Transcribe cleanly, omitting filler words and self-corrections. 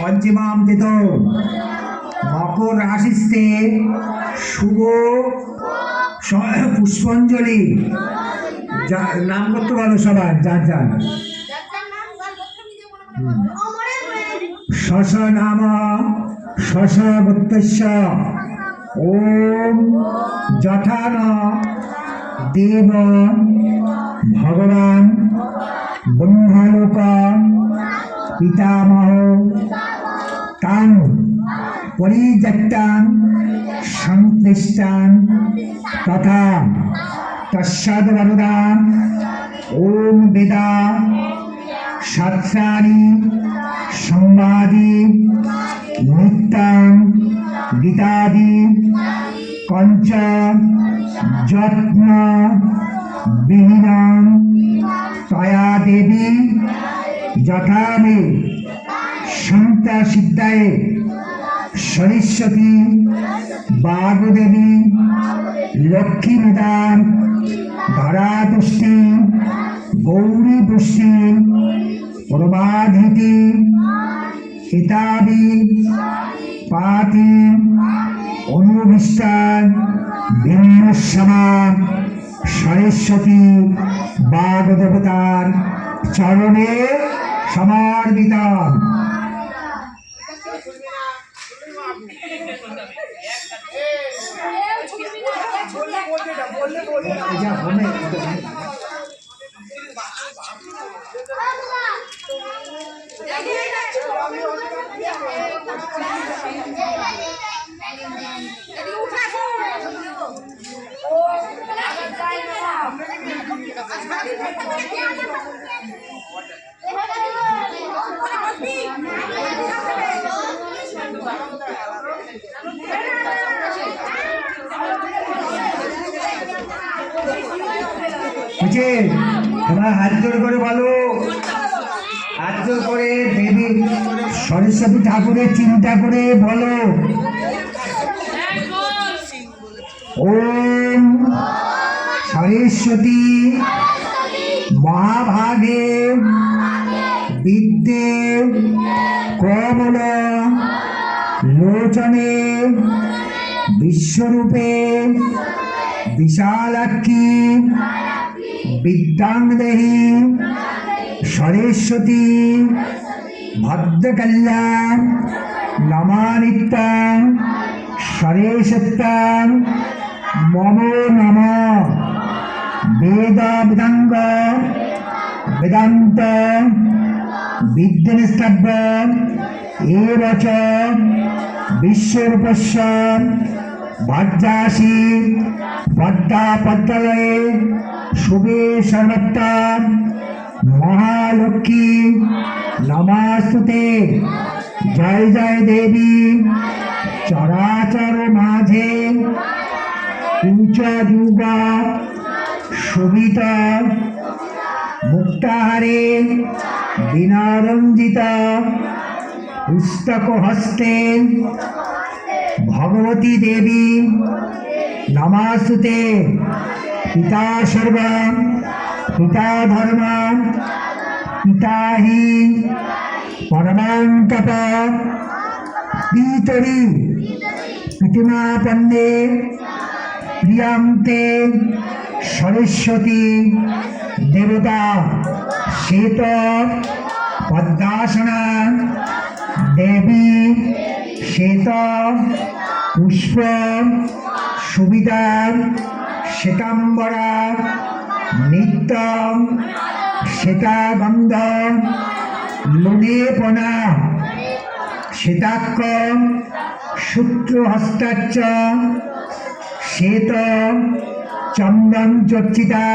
পঞ্চমাম তিথ মকর রাশিতে শুভ পুষ্পাঞ্জলি। নাম করতে ভালো সবার যার যার শশ নাম শশ গোত্রস্য ওম যথান দেব ভগবান ব্রহ্মলোক পিতামহ তান পরিত্যক্তান সংশ্লিষ্টান তথা তস্যাদ বরদান ওম বেদা শাস্ত্রাণি সংবাদি নিত্যাং গীতাদি কঞ্চ যত্ন বিহীনং তয়া দেবী যথামে সন্তা সিদ্ধায় সরস্বতী বাগদেবী লক্ষ্মীমেদান ধরাতুষ্টি গৌরী পুষ্টি প্রবাধিতি হিতাবি পাতি অনুবিষ্টান ভিন্নসমা সরস্বতী বাগদেবতার চরণে সমর্পিতাম। তোমার হাত জোর করে বলো, হাত জোর করে দেবী সরস্বতী ঠাকুরের চিন্তা করে বলো ওম সরস্বতী মহাভাগে বিদ্যে কমল লোচনে বিশ্বরূপে বিশালাক্ষী বিদ্যাং দেহি সরস্বতী ভদ্রকল্যাণ নমানিত্যং সরেশত্যাং মম নম বেদ বেদাঙ্গ বেদান্ত বিদ্যনিস্তব্য এবচ বিশ্বরূপস্য ভজ্রাসি পদ্মা পদ্মলয়ে শুভে সর্বত্রা মহালক্ষ্মী নমস্তুতে। জয় জয় দেবী চরাচর মাঝে উচ্চ যুগা শোভিত মুক্তাহারে বিনারঞ্জিত পুস্তক হস্তে ভগবতী দেবী নমস্তুতে। পিতা সর্ব পিতা ধর্ম পিতা হি পরমাং তপ পিতরি পিতৃমাপন্নে প্রিয়ান্তে সরস্বতী দেবতা শ্বেত পদ্মাসনা দেবী শ্বেত পুষ্প সুবিধা শ্বেতাম্বরা নিত্য শ্বেতাগন্ধ লোনেপনা শ্বেতাক্ষ সূত্রহস্তাচ্চ শ্বেত চন্দন চর্চিতা